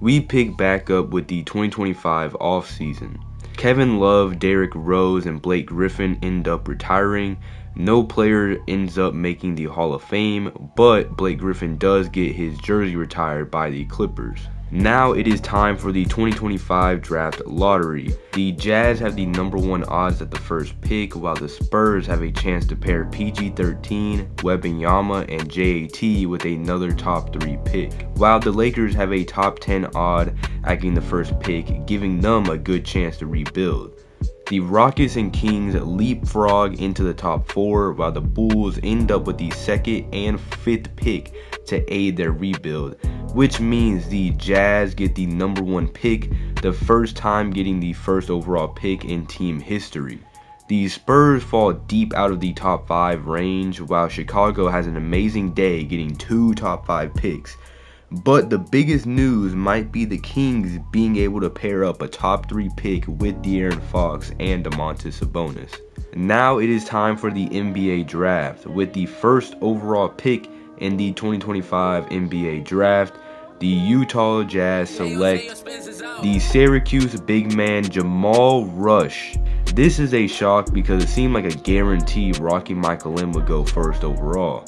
We pick back up with the 2025 offseason. Kevin Love, Derrick Rose, and Blake Griffin end up retiring. No player ends up making the Hall of Fame, but Blake Griffin does get his jersey retired by the Clippers. Now it is time for the 2025 draft lottery. The Jazz have the #1 odds at the first pick, while the Spurs have a chance to pair PG-13, Wembanyama, and JAT with another top 3 pick, while the Lakers have a top 10 odd at getting the first pick, giving them a good chance to rebuild. The Rockets and Kings leapfrog into the top 4, while the Bulls end up with the 2nd and 5th pick to aid their rebuild, which means the Jazz get the #1 pick, the first time getting the first overall pick in team history. The Spurs fall deep out of the top 5 range, while Chicago has an amazing day getting 2 top 5 picks. But the biggest news might be the Kings being able to pair up a top 3 pick with De'Aaron Fox and Domantas Sabonis. Now it is time for the NBA draft. With the first overall pick in the 2025 NBA draft, the Utah Jazz select the Syracuse big man Jamal Rush. This is a shock because it seemed like a guarantee Rocky McIlroy would go first overall.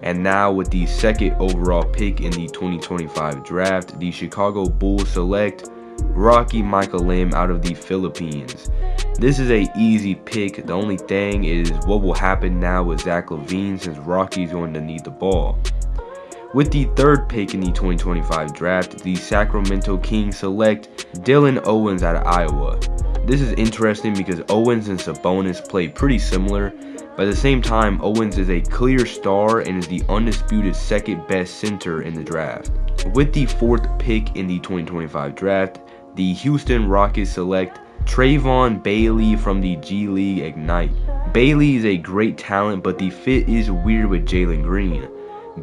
And now with the 2nd overall pick in the 2025 draft, the Chicago Bulls select Rocky McIlroy out of the Philippines. This is a easy pick. The only thing is what will happen now with Zach LaVine, since Rocky's going to need the ball. With the 3rd pick in the 2025 draft, the Sacramento Kings select Dylan Owens out of Iowa. This is interesting because Owens and Sabonis play pretty similar, but at the same time, Owens is a clear star and is the undisputed 2nd best center in the draft. With the 4th pick in the 2025 draft, the Houston Rockets select Trayvon Bailey from the G League Ignite. Bailey is a great talent, but the fit is weird with Jalen Green.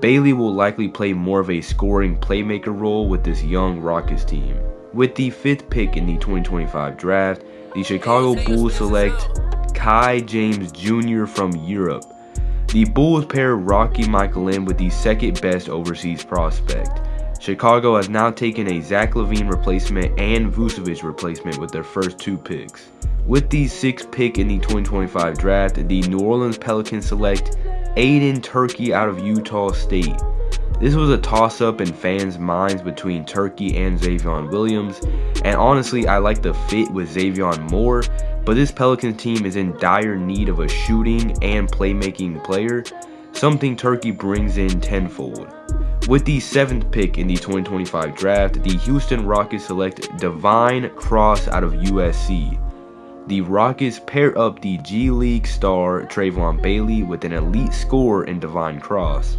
Bailey will likely play more of a scoring playmaker role with this young Rockets team. With the 5th pick in the 2025 draft, the Chicago Bulls select Kai James Jr. from Europe. The Bulls pair Rocky McIlroy with the 2nd best overseas prospect. Chicago has now taken a Zach LaVine replacement and Vucevic replacement with their first 2 picks. With the 6th pick in the 2025 draft, the New Orleans Pelicans select Aiden Turkey out of Utah State. This was a toss-up in fans' minds between Turkey and Xavier Williams, and honestly I like the fit with Xavier more, but this Pelicans team is in dire need of a shooting and playmaking player, something Turkey brings in tenfold. With the 7th pick in the 2025 draft, the Houston Rockets select Divine Cross out of USC. The Rockets pair up the G League star Trayvon Bailey with an elite scorer in Divine Cross.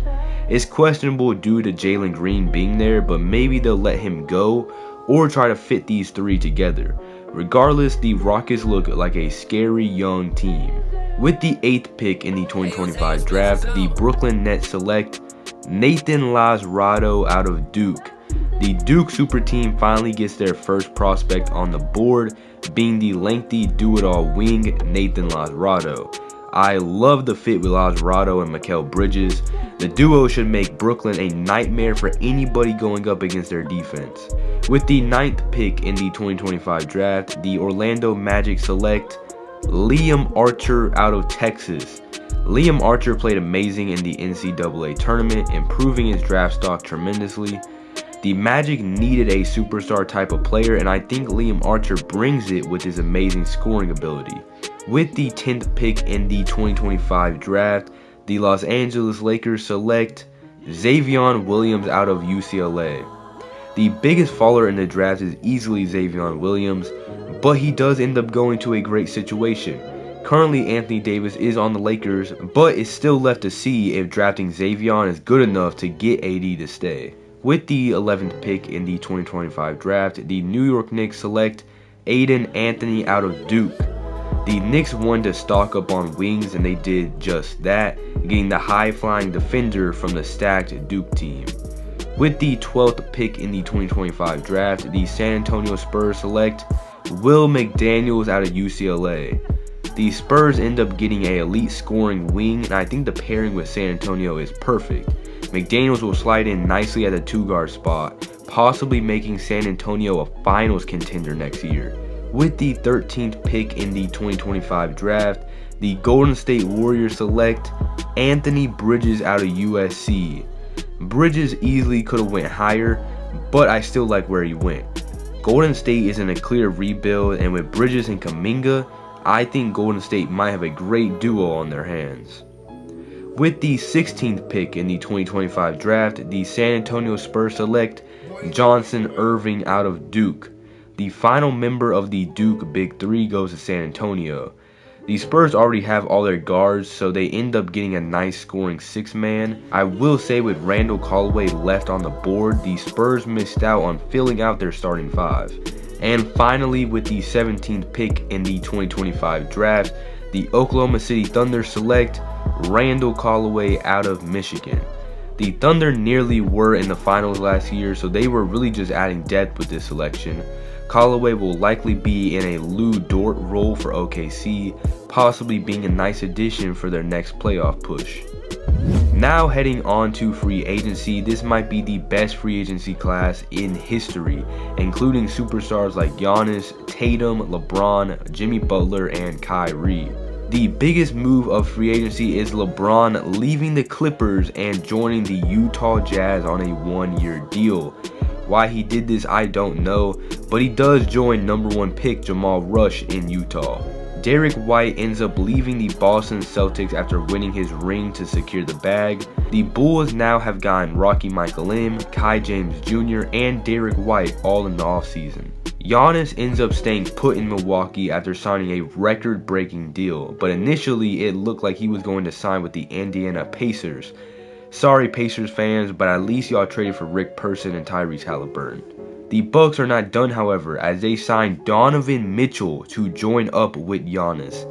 It's questionable due to Jalen Green being there, but maybe they'll let him go or try to fit these 3 together. Regardless, the Rockets look like a scary young team. With the 8th pick in the 2025 draft, the Brooklyn Nets select Nathan Lazarado out of Duke. The Duke super team finally gets their first prospect on the board, being the lengthy do-it-all wing Nathan Lazarado. I love the fit with Lazarado and Mikal Bridges. The duo should make Brooklyn a nightmare for anybody going up against their defense. With the 9th pick in the 2025 draft, the Orlando Magic select Liam Archer out of Texas. Liam Archer played amazing in the NCAA tournament, improving his draft stock tremendously. The Magic needed a superstar type of player, and I think Liam Archer brings it with his amazing scoring ability. With the 10th pick in the 2025 draft, the Los Angeles Lakers select Xavier Williams out of UCLA. The biggest faller in the draft is easily Xavier Williams, but he does end up going to a great situation. Currently, Anthony Davis is on the Lakers, but it's still left to see if drafting Xavier is good enough to get AD to stay. With the 11th pick in the 2025 draft, the New York Knicks select Aiden Anthony out of Duke. The Knicks wanted to stock up on wings, and they did just that, getting the high-flying defender from the stacked Duke team. With the 12th pick in the 2025 draft, the San Antonio Spurs select Will McDaniels out of UCLA. The Spurs end up getting an elite scoring wing, and I think the pairing with San Antonio is perfect. McDaniels will slide in nicely at the 2-guard spot, possibly making San Antonio a finals contender next year. With the 13th pick in the 2025 draft, the Golden State Warriors select Anthony Bridges out of USC. Bridges easily could have went higher, but I still like where he went. Golden State is in a clear rebuild, and with Bridges and Kuminga, I think Golden State might have a great duo on their hands. With the 16th pick in the 2025 draft, the San Antonio Spurs select Johnson Irving out of Duke. The final member of the Duke Big Three goes to San Antonio. The Spurs already have all their guards, so they end up getting a nice scoring six-man. I will say with Randall Callaway left on the board, the Spurs missed out on filling out their starting five. And finally, with the 17th pick in the 2025 draft, the Oklahoma City Thunder select Randall Callaway out of Michigan. The Thunder nearly were in the finals last year, so they were really just adding depth with this selection. Callaway will likely be in a Lou Dort role for OKC, possibly being a nice addition for their next playoff push. Now heading on to free agency, this might be the best free agency class in history, including superstars like Giannis, Tatum, LeBron, Jimmy Butler, and Kyrie. The biggest move of free agency is LeBron leaving the Clippers and joining the Utah Jazz on a one-year deal. Why he did this, I don't know, but he does join #1 pick Jamal Rush in Utah. Derek White ends up leaving the Boston Celtics after winning his ring to secure the bag. The Bulls now have gotten Rocky McIlroy, Kai James Jr., and Derek White all in the offseason. Giannis ends up staying put in Milwaukee after signing a record-breaking deal, but initially it looked like he was going to sign with the Indiana Pacers. Sorry Pacers fans, but at least y'all traded for Rick Person and Tyrese Halliburton. The Bucks are not done, however, as they signed Donovan Mitchell to join up with Giannis.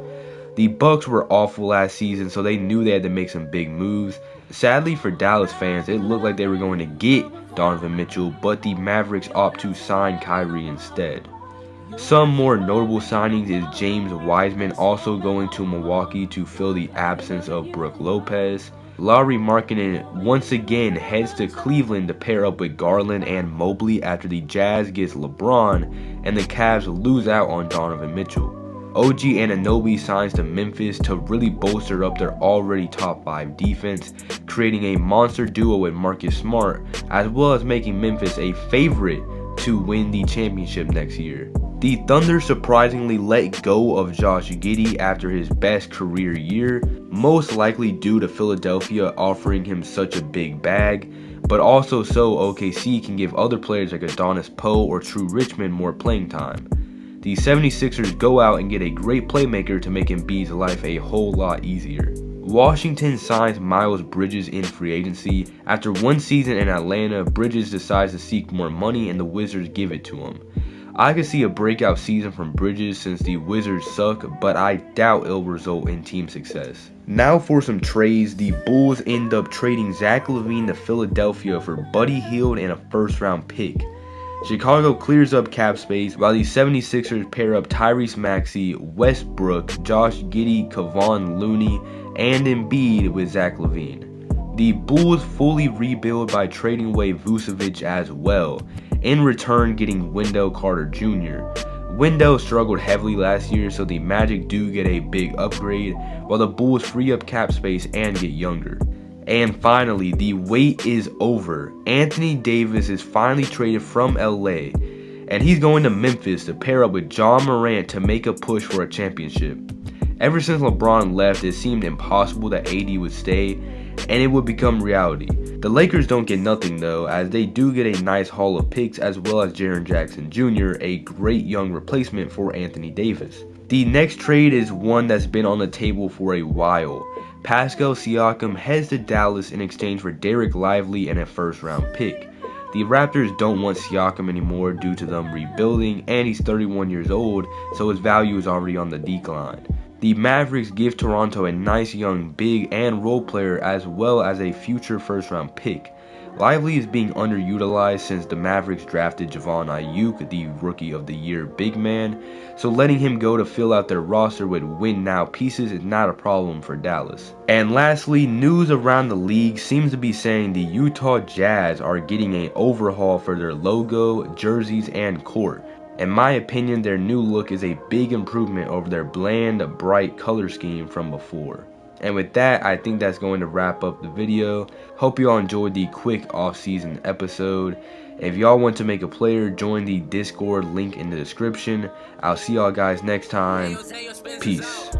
The Bucks were awful last season, so they knew they had to make some big moves. Sadly for Dallas fans, it looked like they were going to get Donovan Mitchell, but the Mavericks opt to sign Kyrie instead. Some more notable signings is James Wiseman also going to Milwaukee to fill the absence of Brook Lopez. Lauri Markkanen once again heads to Cleveland to pair up with Garland and Mobley after the Jazz gets LeBron and the Cavs lose out on Donovan Mitchell. OG Anunoby signs to Memphis to really bolster up their already top 5 defense, creating a monster duo with Marcus Smart, as well as making Memphis a favorite to win the championship next year. The Thunder surprisingly let go of Josh Giddey after his best career year, most likely due to Philadelphia offering him such a big bag, but also so OKC can give other players like Adonis Poe or True Richmond more playing time. The 76ers go out and get a great playmaker to make Embiid's life a whole lot easier. Washington signs Miles Bridges in free agency. After one season in Atlanta, Bridges decides to seek more money and the Wizards give it to him. I could see a breakout season from Bridges since the Wizards suck, but I doubt it'll result in team success. Now for some trades, the Bulls end up trading Zach LaVine to Philadelphia for Buddy Hield and a first-round pick. Chicago clears up cap space while the 76ers pair up Tyrese Maxey, Westbrook, Josh Giddey, Kevon Looney, and Embiid with Zach LaVine. The Bulls fully rebuild by trading away Vucevic as well, in return getting Wendell Carter Jr. Wendell struggled heavily last year, so the Magic do get a big upgrade, while the Bulls free up cap space and get younger. And finally, the wait is over. Anthony Davis is finally traded from LA, and he's going to Memphis to pair up with John Morant to make a push for a championship. Ever since LeBron left, it seemed impossible that AD would stay, and it would become reality. The Lakers don't get nothing though, as they do get a nice haul of picks as well as Jaren Jackson Jr., a great young replacement for Anthony Davis. The next trade is one that's been on the table for a while. Pascal Siakam heads to Dallas in exchange for Derek Lively and a first-round pick. The Raptors don't want Siakam anymore due to them rebuilding, and he's 31 years old, so his value is already on the decline. The Mavericks give Toronto a nice young big and role player as well as a future first-round pick. Lively is being underutilized since the Mavericks drafted Javon Ayuk, the Rookie of the Year big man, so letting him go to fill out their roster with win-now pieces is not a problem for Dallas. And lastly, news around the league seems to be saying the Utah Jazz are getting an overhaul for their logo, jerseys, and court. In my opinion, their new look is a big improvement over their bland, bright color scheme from before. And with that, I think that's going to wrap up the video. Hope you all enjoyed the quick off-season episode. If y'all want to make a player, join the Discord link in the description. I'll see y'all guys next time. Peace.